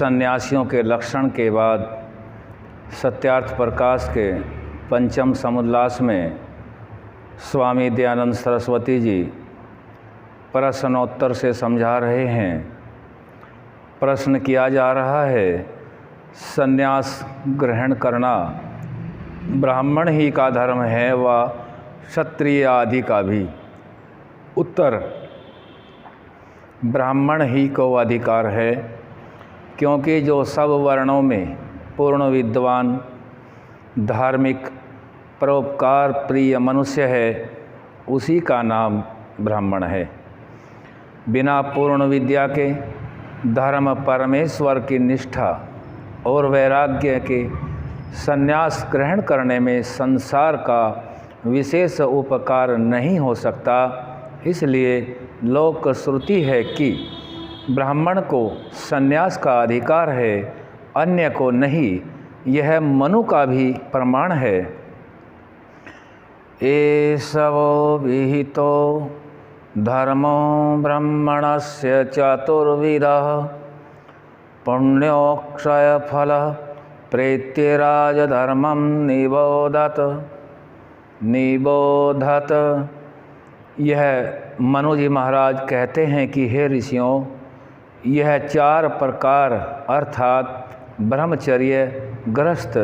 सन्यासियों के लक्षण के बाद सत्यार्थ प्रकाश के पंचम समुल्लास में स्वामी दयानंद सरस्वती जी प्रश्नोत्तर से समझा रहे हैं। प्रश्न किया जा रहा है, सन्यास ग्रहण करना ब्राह्मण ही का धर्म है व क्षत्रिय आदि का भी? उत्तर, ब्राह्मण ही को अधिकार है, क्योंकि जो सब वर्णों में पूर्ण विद्वान, धार्मिक, परोपकार प्रिय मनुष्य है, उसी का नाम ब्राह्मण है। बिना पूर्ण विद्या के धर्म परमेश्वर की निष्ठा और वैराग्य के सन्यास ग्रहण करने में संसार का विशेष उपकार नहीं हो सकता। इसलिए लोक श्रुति है कि ब्राह्मण को सन्यास का अधिकार है, अन्य को नहीं। यह मनु का भी प्रमाण है। एषवो विहितो धर्मो ब्राह्मणस्य चतुर्विधः पुण्योक्षयफलः प्रेत्यराजधर्मं निबोधत। यह मनु जी महाराज कहते हैं कि हे ऋषियों, यह चार प्रकार अर्थात ब्रह्मचर्य, गृहस्थ,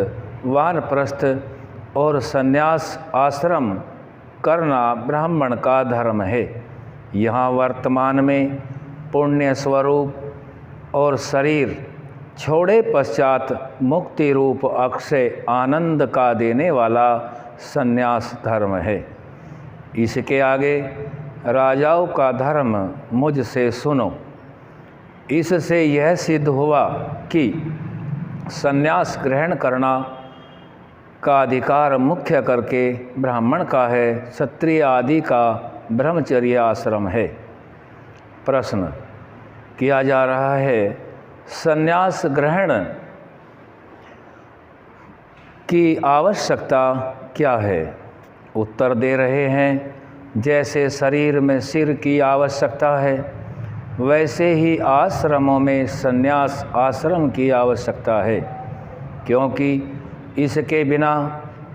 वानप्रस्थ और सन्यास आश्रम करना ब्राह्मण का धर्म है। यहाँ वर्तमान में पुण्य स्वरूप और शरीर छोड़े पश्चात मुक्ति रूप अक्षय आनंद का देने वाला सन्यास धर्म है। इसके आगे राजाओं का धर्म मुझसे सुनो। इससे यह सिद्ध हुआ कि सन्यास ग्रहण करना का अधिकार मुख्य करके ब्राह्मण का है, क्षत्रिय आदि का ब्रह्मचर्य आश्रम है। प्रश्न किया जा रहा है, सन्यास ग्रहण की आवश्यकता क्या है? उत्तर दे रहे हैं, जैसे शरीर में सिर की आवश्यकता है, वैसे ही आश्रमों में सन्यास आश्रम की आवश्यकता है, क्योंकि इसके बिना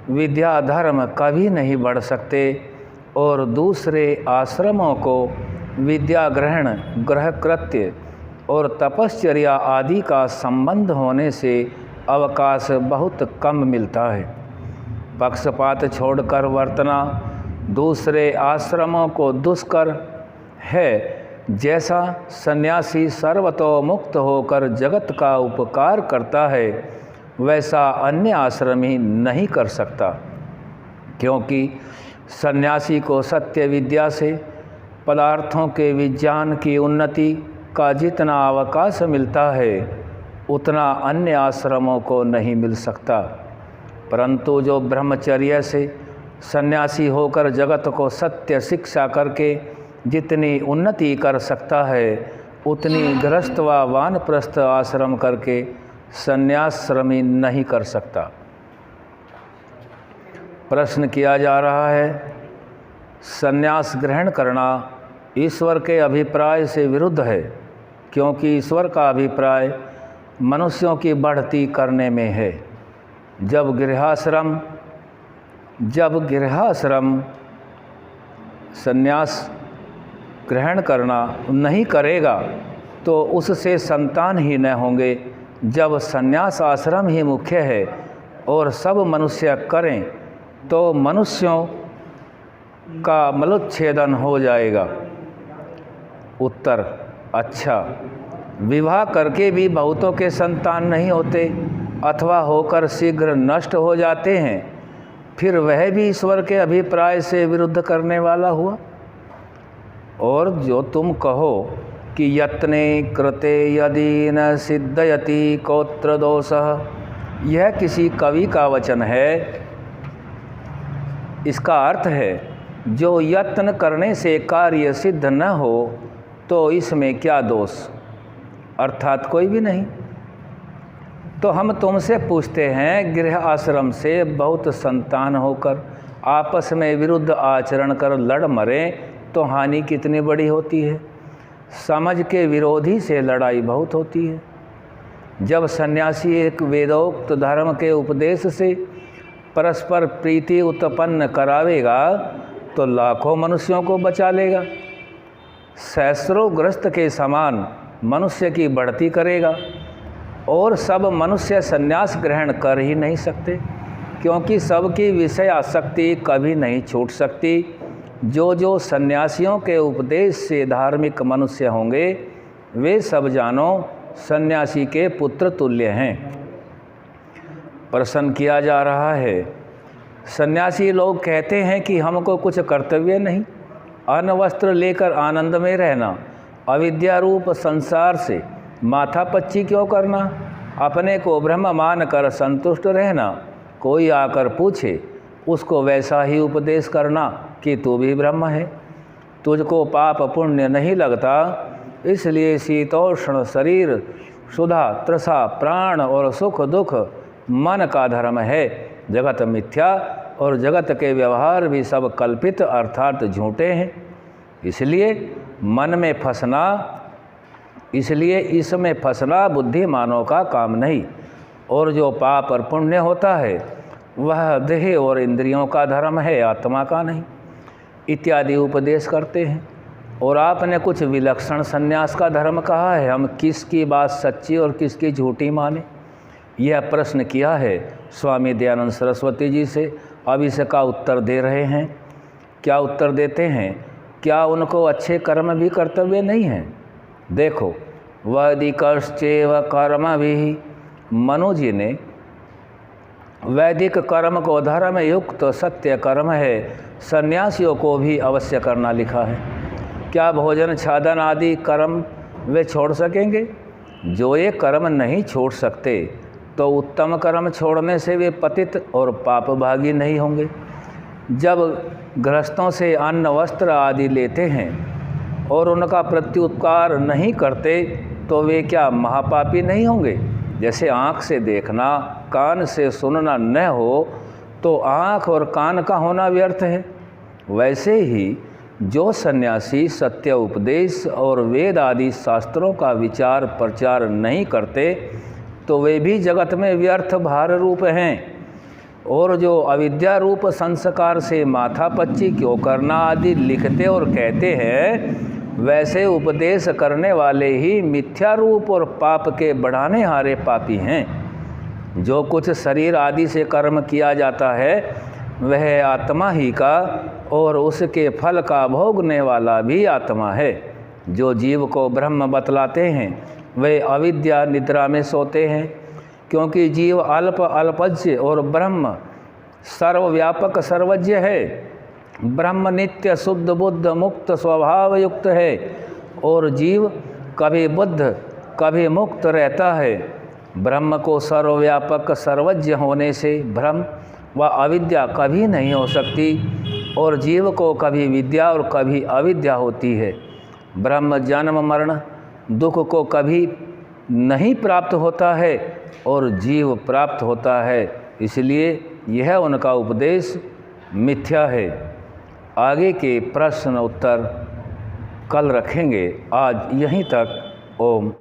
विद्या धर्म कभी नहीं बढ़ सकते और दूसरे आश्रमों को विद्या ग्रहण, गृह कृत्य और तपश्चर्या आदि का संबंध होने से अवकाश बहुत कम मिलता है। पक्षपात छोड़कर वर्तना दूसरे आश्रमों को दुष्कर है। जैसा सन्यासी सर्वतोमुक्त होकर जगत का उपकार करता है, वैसा अन्य आश्रमी नहीं कर सकता, क्योंकि सन्यासी को सत्य विद्या से पदार्थों के विज्ञान की उन्नति का जितना अवकाश मिलता है, उतना अन्य आश्रमों को नहीं मिल सकता। परंतु जो ब्रह्मचर्य से सन्यासी होकर जगत को सत्य शिक्षा करके जितनी उन्नति कर सकता है, उतनी गृहस्थ व वानप्रस्थ आश्रम करके सन्याश्रमी नहीं कर सकता। प्रश्न किया जा रहा है, सन्यास ग्रहण करना ईश्वर के अभिप्राय से विरुद्ध है, क्योंकि ईश्वर का अभिप्राय मनुष्यों की बढ़ती करने में है। जब गृहाश्रम सन्यास ग्रहण करना नहीं करेगा तो उससे संतान ही न होंगे। जब सन्यास आश्रम ही मुख्य है और सब मनुष्य करें तो मनुष्यों का मलोच्छेदन हो जाएगा। उत्तर, अच्छा, विवाह करके भी बहुतों के संतान नहीं होते अथवा होकर शीघ्र नष्ट हो जाते हैं, फिर वह भी ईश्वर के अभिप्राय से विरुद्ध करने वाला हुआ। और जो तुम कहो कि यत्ने कृते यदि न सिद्धयति कोत्र दोषः, यह किसी कवि का वचन है। इसका अर्थ है, जो यत्न करने से कार्य सिद्ध न हो तो इसमें क्या दोष, अर्थात कोई भी नहीं। तो हम तुमसे पूछते हैं, गृह आश्रम से बहुत संतान होकर आपस में विरुद्ध आचरण कर लड़ मरे तो हानि कितनी बड़ी होती है। समझ के विरोधी से लड़ाई बहुत होती है। जब सन्यासी एक वेदोक्त धर्म के उपदेश से परस्पर प्रीति उत्पन्न करावेगा तो लाखों मनुष्यों को बचा लेगा। सहस्रों ग्रस्त के समान मनुष्य की बढ़ती करेगा और सब मनुष्य संन्यास ग्रहण कर ही नहीं सकते, क्योंकि सबकी विषय आसक्ति कभी नहीं छूट सकती। जो सन्यासियों के उपदेश से धार्मिक मनुष्य होंगे वे सब जानो सन्यासी के पुत्र तुल्य हैं। प्रश्न किया जा रहा है, सन्यासी लोग कहते हैं कि हमको कुछ कर्तव्य नहीं, अन्न वस्त्र लेकर आनंद में रहना, अविद्या रूप संसार से माथापच्ची क्यों करना, अपने को ब्रह्म मानकर संतुष्ट रहना, कोई आकर पूछे उसको वैसा ही उपदेश करना कि तू भी ब्रह्म है, तुझको पाप पुण्य नहीं लगता, इसलिए शीतोष्ण शरीर, सुधा तृषा प्राण और सुख दुख मन का धर्म है। जगत मिथ्या और जगत के व्यवहार भी सब कल्पित अर्थात झूठे हैं। इसलिए इसमें फंसना बुद्धिमानों का काम नहीं, और जो पाप और पुण्य होता है वह देह और इंद्रियों का धर्म है, आत्मा का नहीं, इत्यादि उपदेश करते हैं। और आपने कुछ विलक्षण संन्यास का धर्म कहा है, हम किसकी बात सच्ची और किसकी झूठी माने, यह प्रश्न किया है स्वामी दयानंद सरस्वती जी से। अब इसका उत्तर दे रहे हैं। क्या उत्तर देते हैं? क्या उनको अच्छे कर्म भी कर्तव्य नहीं हैं? देखो, वैदिकश्चैव कर्म भी, मनु जी ने वैदिक कर्म को धर्म युक्त सत्य कर्म है, सन्यासियों को भी अवश्य करना लिखा है। क्या भोजन छादन आदि कर्म वे छोड़ सकेंगे? जो ये कर्म नहीं छोड़ सकते तो उत्तम कर्म छोड़ने से वे पतित और पापभागी नहीं होंगे। जब गृहस्थों से अन्न वस्त्र आदि लेते हैं और उनका प्रत्युपकार नहीं करते तो वे क्या महापापी नहीं होंगे? जैसे आँख से देखना, कान से सुनना न हो तो आँख और कान का होना व्यर्थ है। वैसे ही जो सन्यासी सत्य उपदेश और वेद आदि शास्त्रों का विचार प्रचार नहीं करते तो वे भी जगत में व्यर्थ भार रूप हैं। और जो अविद्या रूप संस्कार से माथापच्ची क्यों करना आदि लिखते और कहते हैं, वैसे उपदेश करने वाले ही मिथ्या रूप और पाप के बढ़ाने हारे पापी हैं। जो कुछ शरीर आदि से कर्म किया जाता है वह आत्मा ही का और उसके फल का भोगने वाला भी आत्मा है। जो जीव को ब्रह्म बतलाते हैं वे अविद्या निद्रा में सोते हैं, क्योंकि जीव अल्प अल्पज्य और ब्रह्म सर्वव्यापक सर्वज्ञ है। ब्रह्म नित्य शुद्ध बुद्ध मुक्त स्वभाव युक्त है और जीव कभी बुद्ध कभी मुक्त रहता है। ब्रह्म को सर्वव्यापक सर्वज्ञ होने से भ्रम व अविद्या कभी नहीं हो सकती और जीव को कभी विद्या और कभी अविद्या होती है। ब्रह्म जन्म मरण दुख को कभी नहीं प्राप्त होता है और जीव प्राप्त होता है, इसलिए यह उनका उपदेश मिथ्या है। आगे के प्रश्न उत्तर कल रखेंगे। आज यहीं तक। ओम।